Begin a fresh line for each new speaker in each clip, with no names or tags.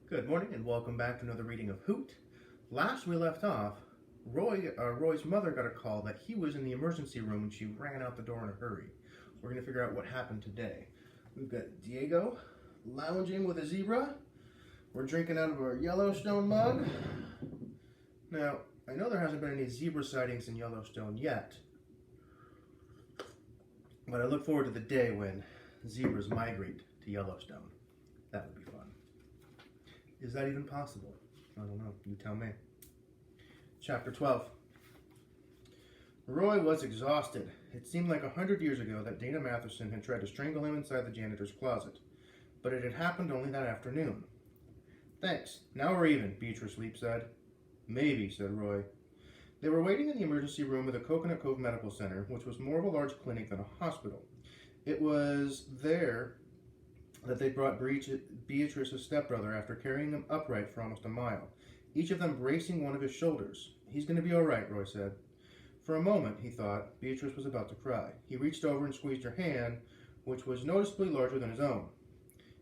Good morning and welcome back to another reading of Hoot. Last we left off, Roy's mother got a call that he was in the emergency room and she ran out the door in a hurry. We're going to figure out what happened today. We've got Diego lounging with a zebra. We're drinking out of a Yellowstone mug. Now, I know there hasn't been any zebra sightings in Yellowstone yet, but I look forward to the day when zebras migrate to Yellowstone. That would be fun. Is that even possible? I don't know. You tell me. Chapter 12. Roy was exhausted. It seemed like 100 years ago that Dana Matheson had tried to strangle him inside the janitor's closet. But it had happened only that afternoon. Thanks. Now we're even, Beatrice Leap said. Maybe, said Roy. They were waiting in the emergency room of the Coconut Cove Medical Center, which was more of a large clinic than a hospital. It was there that they brought Beatrice's stepbrother after carrying him upright for almost a mile, each of them bracing one of his shoulders. He's going to be all right, Roy said. For a moment, he thought, Beatrice was about to cry. He reached over and squeezed her hand, which was noticeably larger than his own.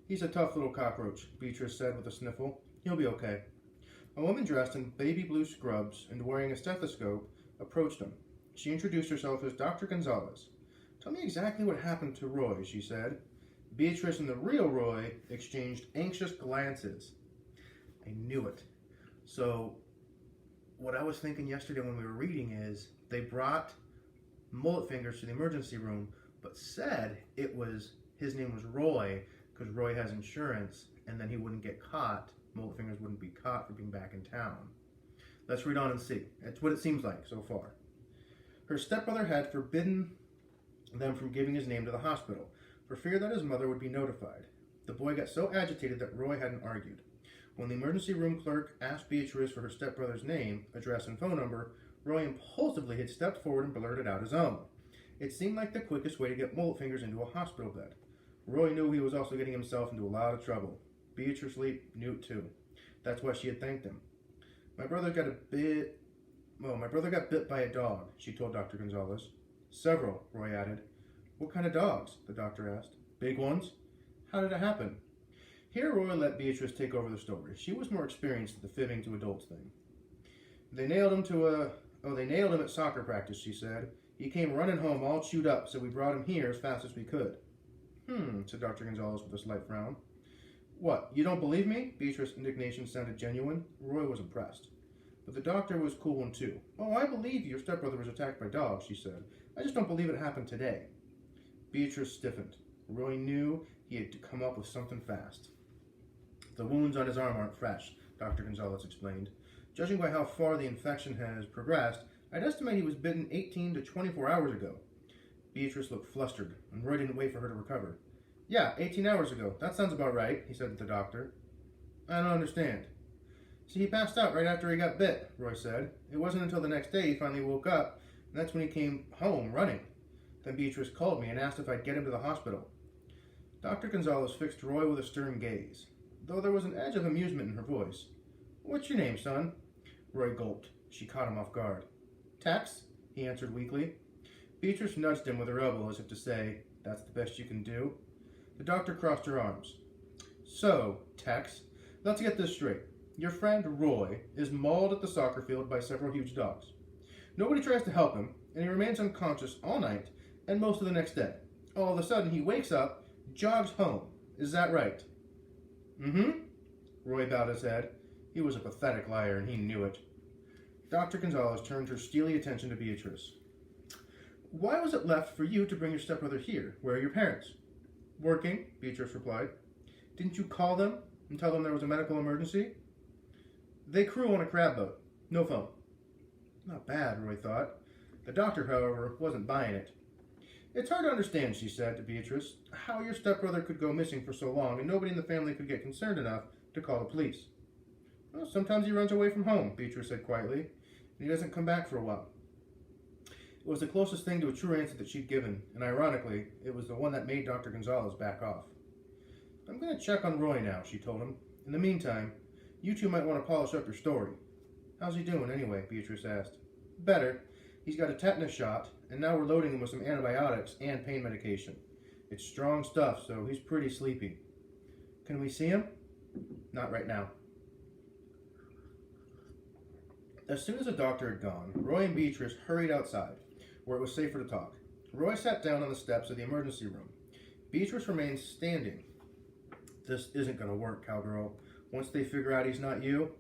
He's a tough little cockroach, Beatrice said with a sniffle. He'll be okay. A woman dressed in baby blue scrubs and wearing a stethoscope approached him. She introduced herself as Dr. Gonzalez. Tell me exactly what happened to Roy, she said. Beatrice and the real Roy exchanged anxious glances. I knew it. So, what I was thinking yesterday when we were reading is they brought Mullet Fingers to the emergency room, but said his name was Roy because Roy has insurance, and then he wouldn't get caught. Mullet Fingers wouldn't be caught for being back in town. Let's read on and see. That's what it seems like so far. Her stepbrother had forbidden them from giving his name to the hospital, for fear that his mother would be notified. The boy got so agitated that Roy hadn't argued. When the emergency room clerk asked Beatrice for her stepbrother's name, address, and phone number, Roy impulsively had stepped forward and blurted out his own. It seemed like the quickest way to get Mullet Fingers into a hospital bed. Roy knew he was also getting himself into a lot of trouble. Beatrice Leap knew it too. That's why she had thanked him. My brother got bit by a dog, she told Dr. Gonzalez. Several, Roy added. What kind of dogs? The doctor asked. Big ones? How did it happen? Here Roy let Beatrice take over the story. She was more experienced at the fibbing to adults thing. They nailed him at soccer practice, she said. He came running home all chewed up, so we brought him here as fast as we could. Said Dr. Gonzalez with a slight frown. What, you don't believe me? Beatrice's indignation sounded genuine. Roy was impressed. But the doctor was cool one too. Oh, I believe your stepbrother was attacked by dogs, she said. I just don't believe it happened today. Beatrice stiffened. Roy knew he had to come up with something fast. The wounds on his arm aren't fresh, Dr. Gonzalez explained. Judging by how far the infection has progressed, I'd estimate he was bitten 18 to 24 hours ago. Beatrice looked flustered, and Roy didn't wait for her to recover. Yeah, 18 hours ago. That sounds about right, he said to the doctor. I don't understand. See, he passed out right after he got bit, Roy said. It wasn't until the next day he finally woke up, and that's when he came home running. Then Beatrice called me and asked if I'd get him to the hospital. Dr. Gonzalez fixed Roy with a stern gaze, though there was an edge of amusement in her voice. What's your name, son? Roy gulped. She caught him off guard. Tex, he answered weakly. Beatrice nudged him with her elbow as if to say, that's the best you can do. The doctor crossed her arms. So, Tex, let's get this straight. Your friend Roy is mauled at the soccer field by several huge dogs. Nobody tries to help him, and he remains unconscious all night and most of the next day. All of a sudden, he wakes up, jogs home. Is that right? Mm-hmm. Roy bowed his head. He was a pathetic liar, and he knew it. Dr. Gonzalez turned her steely attention to Beatrice. Why was it left for you to bring your stepbrother here? Where are your parents? Working, Beatrice replied. Didn't you call them and tell them there was a medical emergency? They crew on a crab boat. No phone. Not bad, Roy thought. The doctor, however, wasn't buying it. It's hard to understand, she said to Beatrice, how your stepbrother could go missing for so long and nobody in the family could get concerned enough to call the police. Well, sometimes he runs away from home, Beatrice said quietly, and he doesn't come back for a while. It was the closest thing to a true answer that she'd given, and ironically, it was the one that made Dr. Gonzalez back off. I'm going to check on Roy now, she told him. In the meantime, you two might want to polish up your story. How's he doing anyway? Beatrice asked. Better. He's got a tetanus shot, and now we're loading him with some antibiotics and pain medication. It's strong stuff, so he's pretty sleepy. Can we see him? Not right now. As soon as the doctor had gone, Roy and Beatrice hurried outside, where it was safer to talk. Roy sat down on the steps of the emergency room. Beatrice remained standing. This isn't going to work, cowgirl. Once they figure out he's not you,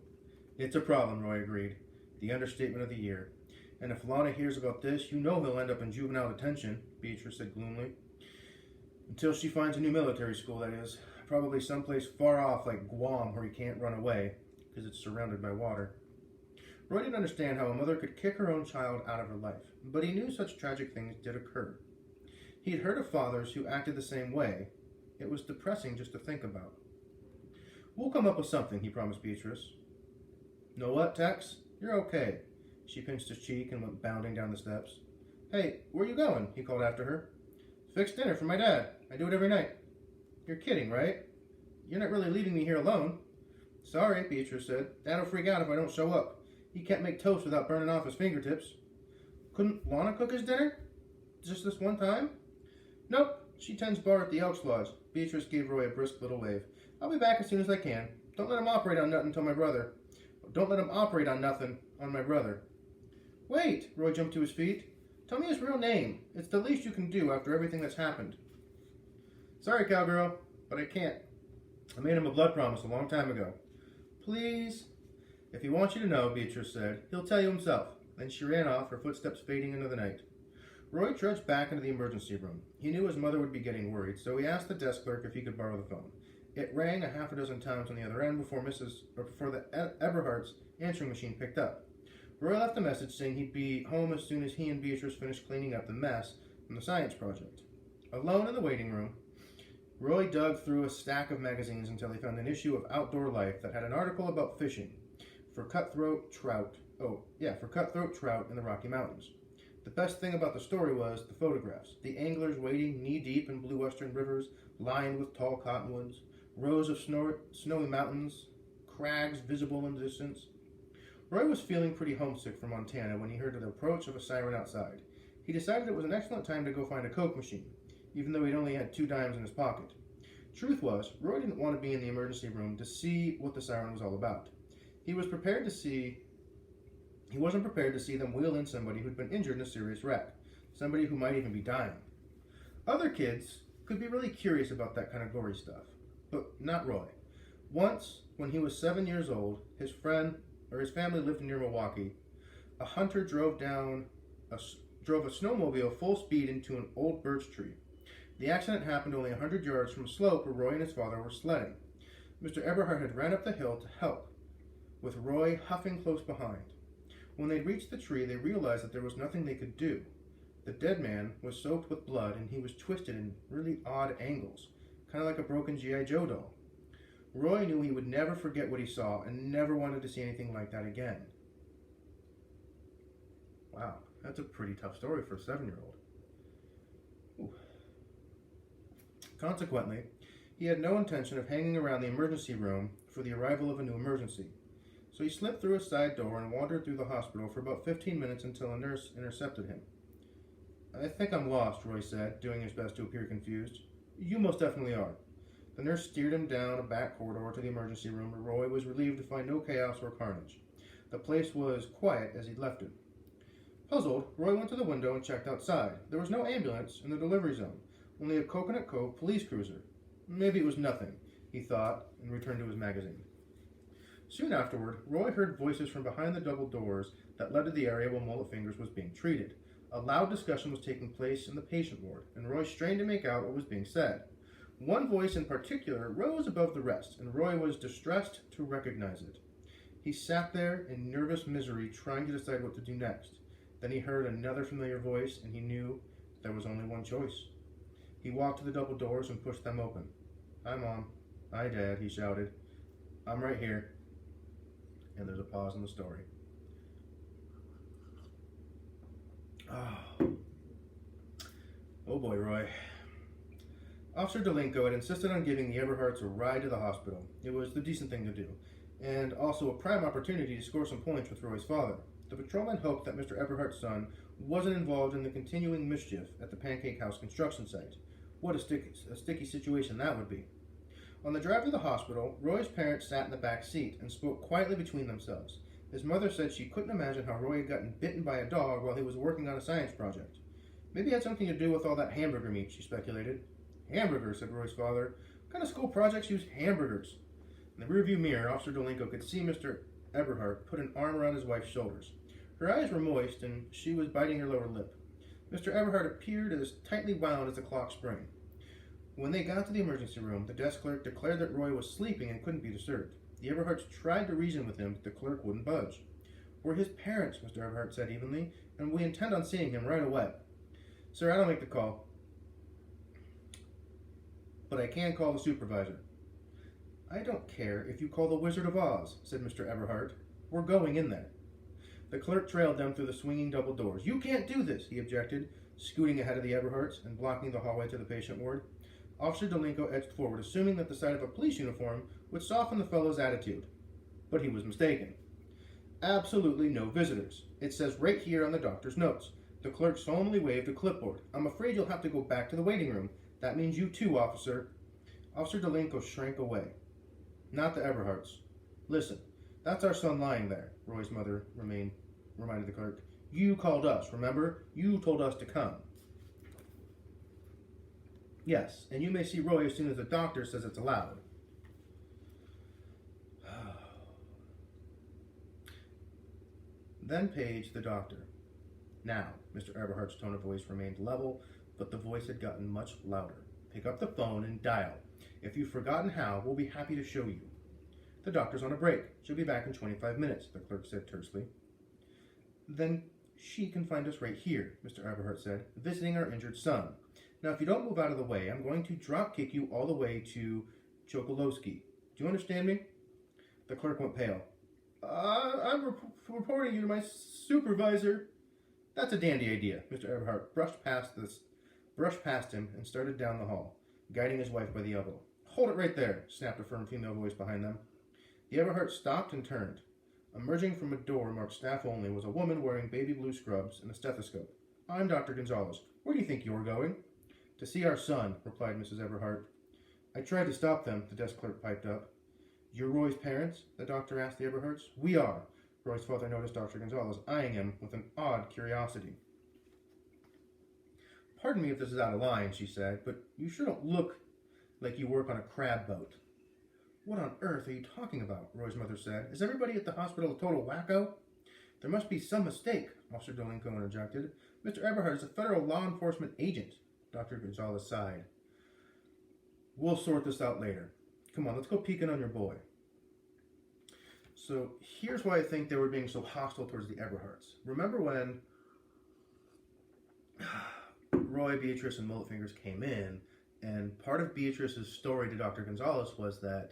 it's a problem, Roy agreed. The understatement of the year. And if Lana hears about this, you know he'll end up in juvenile detention, Beatrice said gloomily. Until she finds a new military school, that is. Probably someplace far off like Guam where he can't run away, because it's surrounded by water. Roy didn't understand how a mother could kick her own child out of her life, but he knew such tragic things did occur. He had heard of fathers who acted the same way. It was depressing just to think about. We'll come up with something, he promised Beatrice. Know what, Tex? You're okay. She pinched his cheek and went bounding down the steps. Hey, where you going? He called after her. Fix dinner for my dad. I do it every night. You're kidding, right? You're not really leaving me here alone. Sorry, Beatrice said. Dad'll freak out if I don't show up. He can't make toast without burning off his fingertips. Couldn't Lana cook his dinner? Just this one time? Nope. She tends bar at the Elks Lodge. Beatrice gave Roy a brisk little wave. I'll be back as soon as I can. Don't let him operate on nothing until my brother. Don't let him operate on nothing on my brother. Wait, Roy jumped to his feet. Tell me his real name. It's the least you can do after everything that's happened. Sorry, cowgirl, but I can't. I made him a blood promise a long time ago. Please? If he wants you to know, Beatrice said, he'll tell you himself. Then she ran off, her footsteps fading into the night. Roy trudged back into the emergency room. He knew his mother would be getting worried, so he asked the desk clerk if he could borrow the phone. It rang a half a dozen times on the other end before the Eberhardt's answering machine picked up. Roy left a message saying he'd be home as soon as he and Beatrice finished cleaning up the mess from the science project. Alone in the waiting room, Roy dug through a stack of magazines until he found an issue of Outdoor Life that had an article about fishing for cutthroat trout in the Rocky Mountains. The best thing about the story was the photographs. The anglers wading knee-deep in blue western rivers, lined with tall cottonwoods, rows of snowy mountains, crags visible in the distance. Roy was feeling pretty homesick for Montana when he heard the approach of a siren outside. He decided it was an excellent time to go find a Coke machine, even though he'd only had 2 dimes in his pocket. Truth was, Roy didn't want to be in the emergency room to see what the siren was all about. He wasn't prepared to see them wheel in somebody who'd been injured in a serious wreck, somebody who might even be dying. Other kids could be really curious about that kind of gory stuff, but not Roy. Once, when he was 7 years old, his family lived near Milwaukee. A hunter drove a snowmobile full speed into an old birch tree. The accident happened only 100 yards from a slope where Roy and his father were sledding. Mr. Eberhardt had ran up the hill to help, with Roy huffing close behind. When they'd reached the tree, they realized that there was nothing they could do. The dead man was soaked with blood, and he was twisted in really odd angles, kind of like a broken G.I. Joe doll. Roy knew he would never forget what he saw and never wanted to see anything like that again. Wow, that's a pretty tough story for a 7-year-old. Consequently, he had no intention of hanging around the emergency room for the arrival of a new emergency. So he slipped through a side door and wandered through the hospital for about 15 minutes until a nurse intercepted him. I think I'm lost, Roy said, doing his best to appear confused. You most definitely are. The nurse steered him down a back corridor to the emergency room where Roy was relieved to find no chaos or carnage. The place was quiet as he'd left it. Puzzled, Roy went to the window and checked outside. There was no ambulance in the delivery zone, only a Coconut Cove police cruiser. Maybe it was nothing, he thought, and returned to his magazine. Soon afterward, Roy heard voices from behind the double doors that led to the area where Mullet Fingers was being treated. A loud discussion was taking place in the patient ward, and Roy strained to make out what was being said. One voice in particular rose above the rest, and Roy was distressed to recognize it. He sat there in nervous misery, trying to decide what to do next. Then he heard another familiar voice, and he knew there was only one choice. He walked to the double doors and pushed them open. "Hi, Mom." "Hi, Dad," he shouted. "I'm right here." And there's a pause in the story. Oh boy, Roy. Officer Delinko had insisted on giving the Eberhardts a ride to the hospital. It was the decent thing to do, and also a prime opportunity to score some points with Roy's father. The patrolman hoped that Mr. Eberhardt's son wasn't involved in the continuing mischief at the Pancake House construction site. What a sticky situation that would be. On the drive to the hospital, Roy's parents sat in the back seat and spoke quietly between themselves. His mother said she couldn't imagine how Roy had gotten bitten by a dog while he was working on a science project. Maybe it had something to do with all that hamburger meat, she speculated. Hamburgers, said Roy's father. What kind of school projects use hamburgers? In the rearview mirror, Officer Dolinko could see Mr. Eberhardt put an arm around his wife's shoulders. Her eyes were moist, and she was biting her lower lip. Mr. Eberhardt appeared as tightly wound as a clock spring. When they got to the emergency room, the desk clerk declared that Roy was sleeping and couldn't be disturbed. The Eberhardts tried to reason with him, but the clerk wouldn't budge. We're his parents, Mr. Eberhardt said evenly, and we intend on seeing him right away. Sir, I don't make the call, but I can call the supervisor. I don't care if you call the Wizard of Oz, said Mr. Eberhardt. We're going in there. The clerk trailed them through the swinging double doors. You can't do this, he objected, scooting ahead of the Eberhardts and blocking the hallway to the patient ward. Officer Dolinko edged forward, assuming that the sight of a police uniform would soften the fellow's attitude. But he was mistaken. Absolutely no visitors. It says right here on the doctor's notes. The clerk solemnly waved a clipboard. I'm afraid you'll have to go back to the waiting room. That means you too, officer. Officer Dolinko shrank away. Not the Eberhardts. Listen, that's our son lying there, Roy's mother reminded the clerk. You called us, remember? You told us to come. Yes, and you may see Roy as soon as the doctor says it's allowed. Then paged the doctor. Now, Mr. Eberhardt's tone of voice remained level, but the voice had gotten much louder. Pick up the phone and dial. If you've forgotten how, we'll be happy to show you. The doctor's on a break. She'll be back in 25 minutes, the clerk said tersely. Then she can find us right here, Mr. Eberhardt said, visiting our injured son. Now, if you don't move out of the way, I'm going to drop kick you all the way to Chokolowski. Do you understand me? The clerk went pale. I'm reporting you to my supervisor. That's a dandy idea. Mr. Eberhardt brushed past him and started down the hall, guiding his wife by the elbow. Hold it right there, snapped a firm female voice behind them. The Eberhardt stopped and turned. Emerging from a door marked staff only was a woman wearing baby blue scrubs and a stethoscope. I'm Dr. Gonzalez. Where do you think you're going? To see our son, replied Mrs. Eberhardt. I tried to stop them, the desk clerk piped up. You're Roy's parents? The doctor asked the Eberhardts. We are. Roy's father noticed Dr. Gonzalez eyeing him with an odd curiosity. Pardon me if this is out of line, she said, but you sure don't look like you work on a crab boat. What on earth are you talking about? Roy's mother said. Is everybody at the hospital a total wacko? There must be some mistake, Officer Dolinko interjected. Mr. Eberhardt is a federal law enforcement agent. Dr. Gonzalez sighed. We'll sort this out later. Come on, let's go peeking on your boy. So here's why I think they were being so hostile towards the Eberhardts. Remember when Roy, Beatrice, and Mullet Fingers came in, and part of Beatrice's story to Dr. Gonzalez was that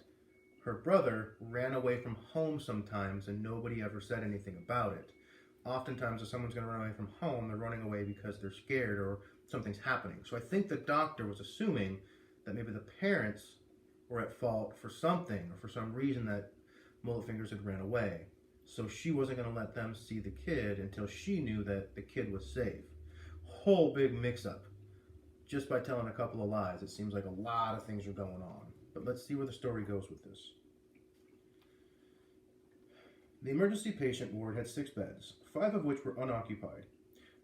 her brother ran away from home sometimes and nobody ever said anything about it. Oftentimes if someone's going to run away from home, they're running away because they're scared or something's happening. So I think the doctor was assuming that maybe the parents were at fault for something or for some reason that Mullet Fingers had ran away. So she wasn't going to let them see the kid until she knew that the kid was safe. Whole big mix-up. Just by telling a couple of lies, it seems like a lot of things are going on. But let's see where the story goes with this. The emergency patient ward had 6 beds, 5 of which were unoccupied.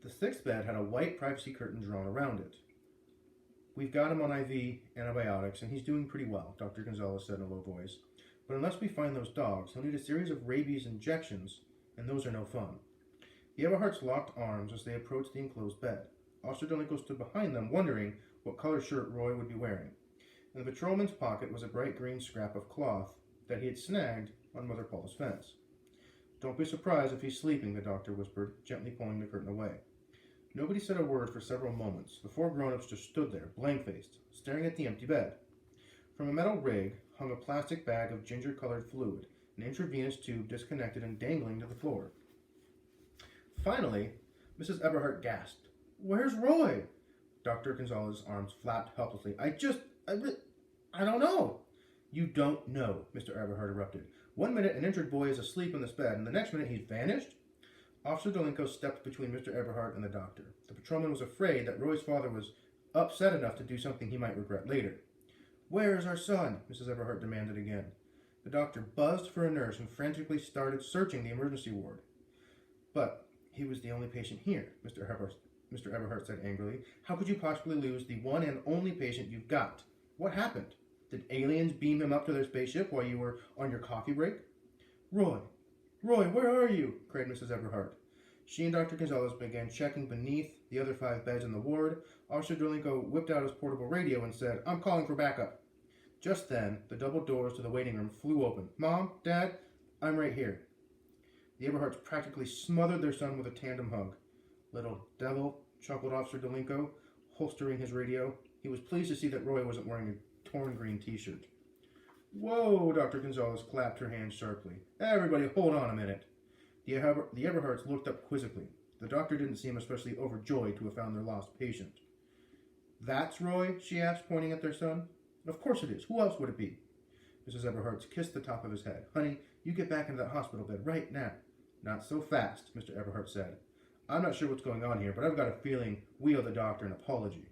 The 6th bed had a white privacy curtain drawn around it. We've got him on IV antibiotics, and he's doing pretty well, Dr. Gonzalez said in a low voice. But unless we find those dogs, he'll need a series of rabies injections, and those are no fun. The Eberhardts locked arms as they approached the enclosed bed. Officer Dolinko stood behind them, wondering what color shirt Roy would be wearing. In the patrolman's pocket was a bright green scrap of cloth that he had snagged on Mother Paula's fence. Don't be surprised if he's sleeping, the doctor whispered, gently pulling the curtain away. Nobody said a word for several moments. The 4 grown-ups just stood there, blank-faced, staring at the empty bed. From a metal rig hung a plastic bag of ginger-colored fluid, an intravenous tube disconnected and dangling to the floor. Finally, Mrs. Eberhardt gasped. Where's Roy? Dr. Gonzalez's arms flapped helplessly. I don't know. You don't know, Mr. Eberhardt erupted. 1 minute an injured boy is asleep in this bed, and the next minute he's vanished? Officer Dolinko stepped between Mr. Eberhardt and the doctor. The patrolman was afraid that Roy's father was upset enough to do something he might regret later. Where is our son? Mrs. Everhart demanded again. The doctor buzzed for a nurse and frantically started searching the emergency ward. But he was the only patient here, Mr. Everhart said angrily. How could you possibly lose the one and only patient you've got? What happened? Did aliens beam him up to their spaceship while you were on your coffee break? Roy, where are you? Cried Mrs. Everhart. She and Dr. Gonzalez began checking beneath the other 5 beds in the ward. Officer Dolinko whipped out his portable radio and said, I'm calling for backup. Just then, the double doors to the waiting room flew open. Mom, Dad, I'm right here. The Everharts practically smothered their son with a tandem hug. Little devil, chuckled Officer Dolinko, holstering his radio. He was pleased to see that Roy wasn't wearing a torn green t-shirt. Whoa, Dr. Gonzalez clapped her hands sharply. Everybody hold on a minute. The Everharts looked up quizzically. The doctor didn't seem especially overjoyed to have found their lost patient. That's Roy? She asked, pointing at their son. Of course it is. Who else would it be? Mrs. Everharts kissed the top of his head. Honey, you get back into that hospital bed right now. Not so fast, Mr. Everhart said. I'm not sure what's going on here, but I've got a feeling we owe the doctor an apology.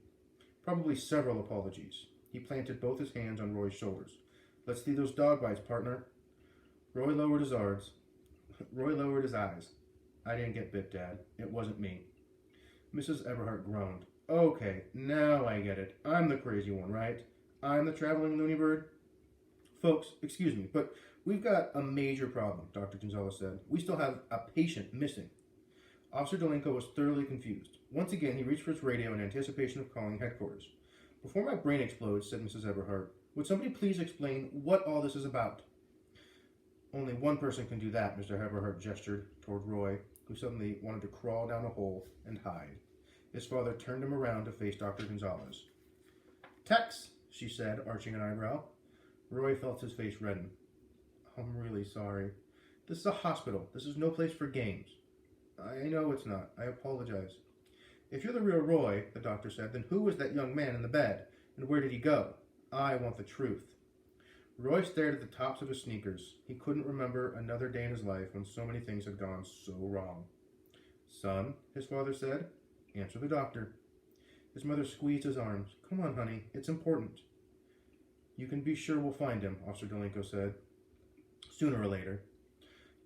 Probably several apologies. He planted both his hands on Roy's shoulders. Let's see those dog bites, partner. Roy lowered his eyes. I didn't get bit, Dad. It wasn't me. Mrs. Everhart groaned. Okay, now I get it. I'm the crazy one, right? I'm the traveling loony bird? Folks, excuse me, but we've got a major problem, Dr. Gonzalez said. We still have a patient missing. Officer Dolinko was thoroughly confused. Once again, he reached for his radio in anticipation of calling headquarters. Before my brain explodes, said Mrs. Everhart, would somebody please explain what all this is about? Only one person can do that, Mr. Everhart gestured toward Roy, who suddenly wanted to crawl down a hole and hide. His father turned him around to face Dr. Gonzalez. Tex, she said, arching an eyebrow. Roy felt his face redden. I'm really sorry. This is a hospital. This is no place for games. I know it's not. I apologize. If you're the real Roy, the doctor said, then who was that young man in the bed? And where did he go? I want the truth. Roy stared at the tops of his sneakers. He couldn't remember another day in his life when so many things had gone so wrong. Son, his father said, answer the doctor. His mother squeezed his arms. Come on, honey. It's important. You can be sure we'll find him, Officer Dolinko said. Sooner or later.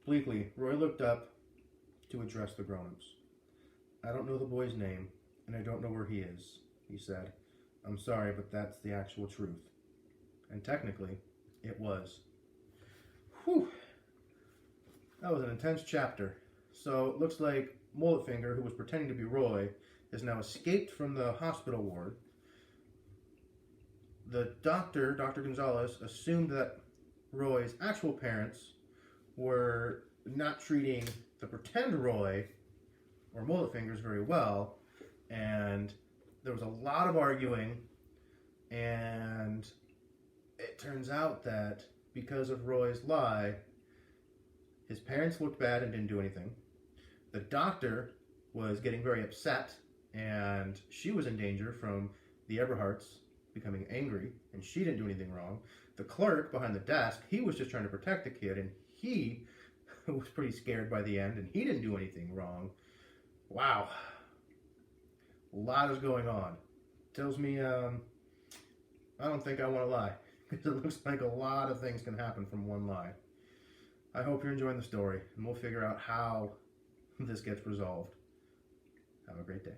Bleakly, Roy looked up to address the grown-ups. I don't know the boy's name, and I don't know where he is, he said. I'm sorry, but that's the actual truth. And technically, it was. Whew. That was an intense chapter. So it looks like Mulletfinger, who was pretending to be Roy, has now escaped from the hospital ward. The doctor, Dr. Gonzalez, assumed that Roy's actual parents were not treating the pretend Roy or Mulletfingers very well, and there was a lot of arguing, and it turns out that because of Roy's lie, his parents looked bad and didn't do anything. The doctor was getting very upset, and she was in danger from the Everharts becoming angry, and she didn't do anything wrong. The clerk behind the desk, he was just trying to protect the kid, and he was pretty scared by the end, and he didn't do anything wrong. Wow. A lot is going on. Tells me, I don't think I want to lie, because it looks like a lot of things can happen from one lie. I hope you're enjoying the story, and we'll figure out how this gets resolved. Have a great day.